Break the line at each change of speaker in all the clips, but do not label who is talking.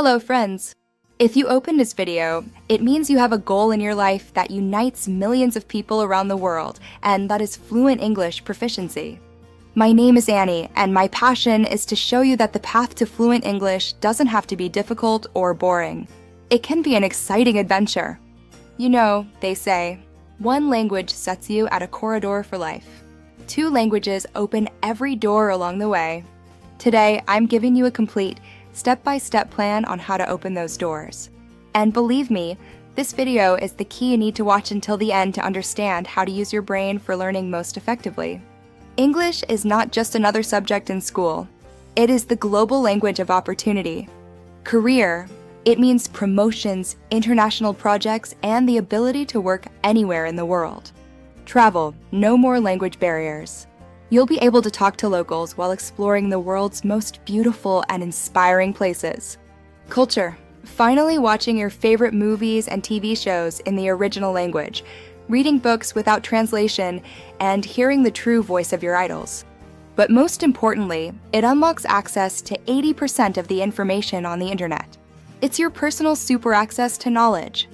Hello friends! If you opened this video, it means you have a goal in your life that unites millions of people around the world, and that is fluent English proficiency. My name is Annie, and my passion is to show you that the path to fluent English doesn't have to be difficult or boring. It can be an exciting adventure. You know, they say, one language sets you at a corridor for life. 2 languages open every door along the way. Today, I'm giving you a complete, step-by-step plan on how to open those doors. And believe me, this video is the key you need to watch until the end to understand how to use your brain for learning most effectively. English is not just another subject in school. It is the global language of opportunity. Career, it means promotions, international projects, and the ability to work anywhere in the world. Travel, no more language barriers. You'll be able to talk to locals while exploring the world's most beautiful and inspiring places. Culture, finally watching your favorite movies and TV shows in the original language, reading books without translation, and hearing the true voice of your idols. But most importantly, it unlocks access to 80% of the information on the internet. It's your personal super access to knowledge.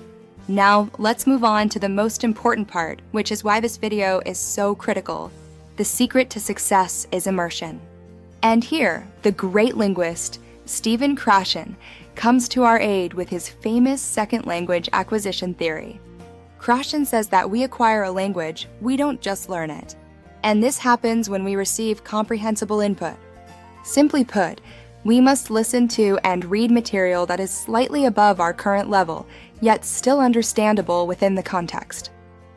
Now, let's move on to the most important part, which is why this video is so critical. The secret to success is immersion. And here, the great linguist, Krashen, comes to our aid with his famous second language acquisition theory. Krashen says that we acquire a language, we don't just learn it. And this happens when we receive comprehensible input. Simply put, we must listen to and read material that is slightly above our current level, yet still understandable within the context.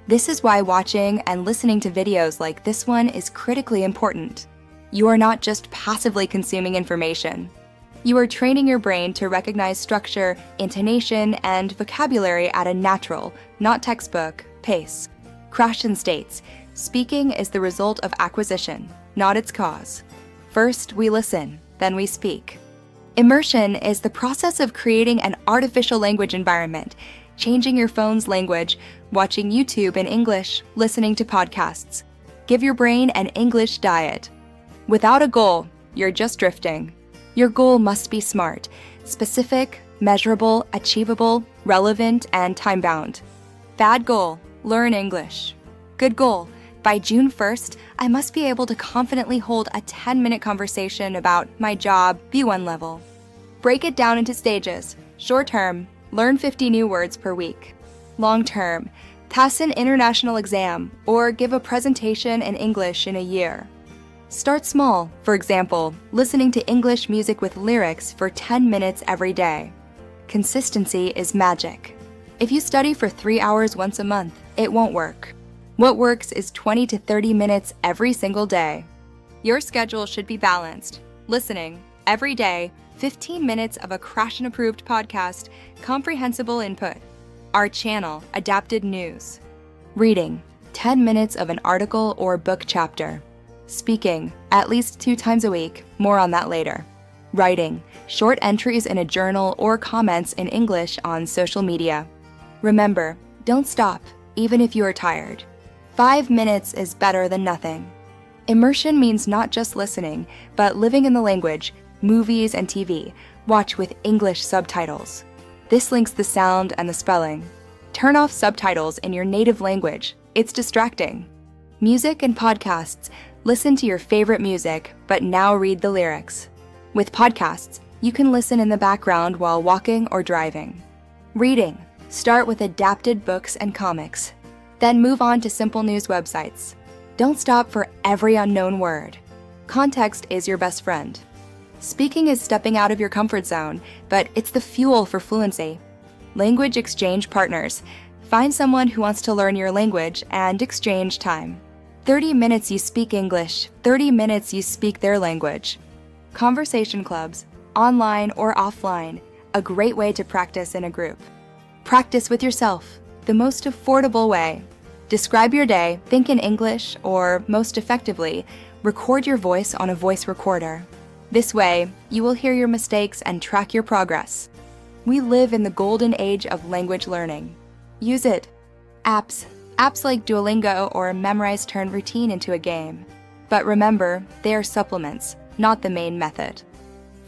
This is why watching and listening to videos like this one is critically important. You are not just passively consuming information. You are training your brain to recognize structure, intonation, and vocabulary at a natural, not textbook, pace. Krashen states, speaking is the result of acquisition, not its cause. First, we listen, then we speak. Immersion is the process of creating an artificial language environment, changing your phone's language, watching YouTube in English, listening to podcasts. Give your brain an English diet. Without a goal, you're just drifting. Your goal must be smart, specific, measurable, achievable, relevant, and time-bound. Bad goal, learn English. Good goal, by June 1st, I must be able to confidently hold a 10-minute conversation about my job, B1 level. Break it down into stages. Short term, learn 50 new words per week. Long term, pass an international exam or give a presentation in English in a year. Start small, for example, listening to English music with lyrics for 10 minutes every day. Consistency is magic. If you study for 3 hours once a month, it won't work. What works is 20 to 30 minutes every single day. Your schedule should be balanced. Listening, every day, 15 minutes of a Krashen-approved podcast, comprehensible input. Our channel, adapted news. Reading, 10 minutes of an article or book chapter. Speaking, at least 2 times a week, more on that later. Writing, short entries in a journal or comments in English on social media. Remember, don't stop, even if you are tired. 5 minutes is better than nothing. Immersion means not just listening, but living in the language, movies and TV, watch with English subtitles. This links the sound and the spelling. Turn off subtitles in your native language. It's distracting. Music and podcasts, listen to your favorite music, but now read the lyrics. With podcasts, you can listen in the background while walking or driving. Reading, start with adapted books and comics. Then move on to simple news websites. Don't stop for every unknown word. Context is your best friend. Speaking is stepping out of your comfort zone, but it's the fuel for fluency. Language exchange partners. Find someone who wants to learn your language and exchange time. 30 minutes you speak English, 30 minutes you speak their language. Conversation clubs, online or offline, a great way to practice in a group. Practice with yourself, the most affordable way. Describe your day, think in English, or most effectively, record your voice on a voice recorder. This way, you will hear your mistakes and track your progress. We live in the golden age of language learning. Use it. Apps like Duolingo or Memrise turn routine into a game. But remember, they are supplements, not the main method.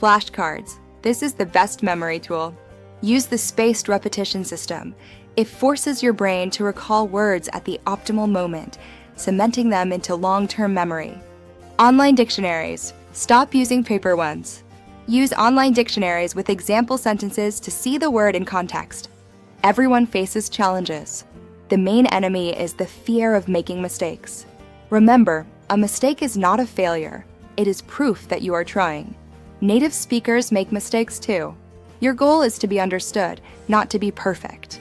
Flashcards. This is the best memory tool. Use the spaced repetition system. It forces your brain to recall words at the optimal moment, cementing them into long-term memory. Online dictionaries. Stop using paper ones. Use online dictionaries with example sentences to see the word in context. Everyone faces challenges. The main enemy is the fear of making mistakes. Remember, a mistake is not a failure. It is proof that you are trying. Native speakers make mistakes too. Your goal is to be understood, not to be perfect.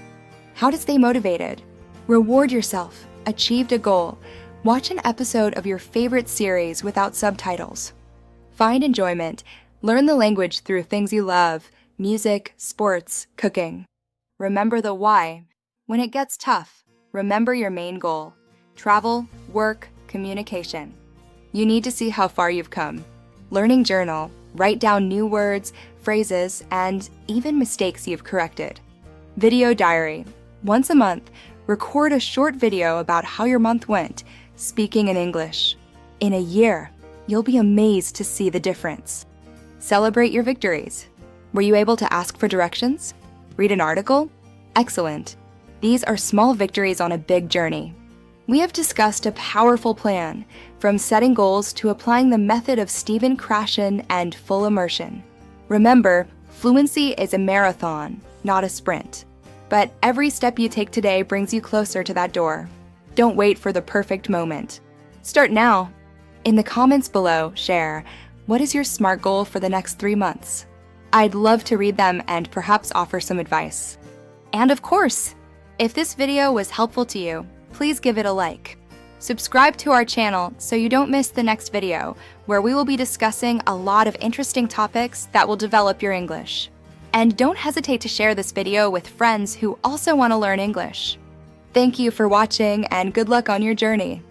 How to stay motivated? Reward yourself. Achieved a goal. Watch an episode of your favorite series without subtitles. Find enjoyment. Learn the language through things you love: music, sports, cooking. Remember the why. When it gets tough, remember your main goal: travel, work, communication. You need to see how far you've come. Learning journal. Write down new words, phrases, and even mistakes you've corrected. Video diary. Once a month, record a short video about how your month went, speaking in English. In a year, you'll be amazed to see the difference. Celebrate your victories. Were you able to ask for directions? Read an article? Excellent. These are small victories on a big journey. We have discussed a powerful plan, from setting goals to applying the method of Stephen Krashen and full immersion. Remember, fluency is a marathon, not a sprint. But every step you take today brings you closer to that door. Don't wait for the perfect moment. Start now. In the comments below, share, what is your SMART goal for the next 3 months? I'd love to read them and perhaps offer some advice. And of course, if this video was helpful to you, please give it a like. Subscribe to our channel so you don't miss the next video, where we will be discussing a lot of interesting topics that will develop your English. And don't hesitate to share this video with friends who also want to learn English. Thank you for watching and good luck on your journey.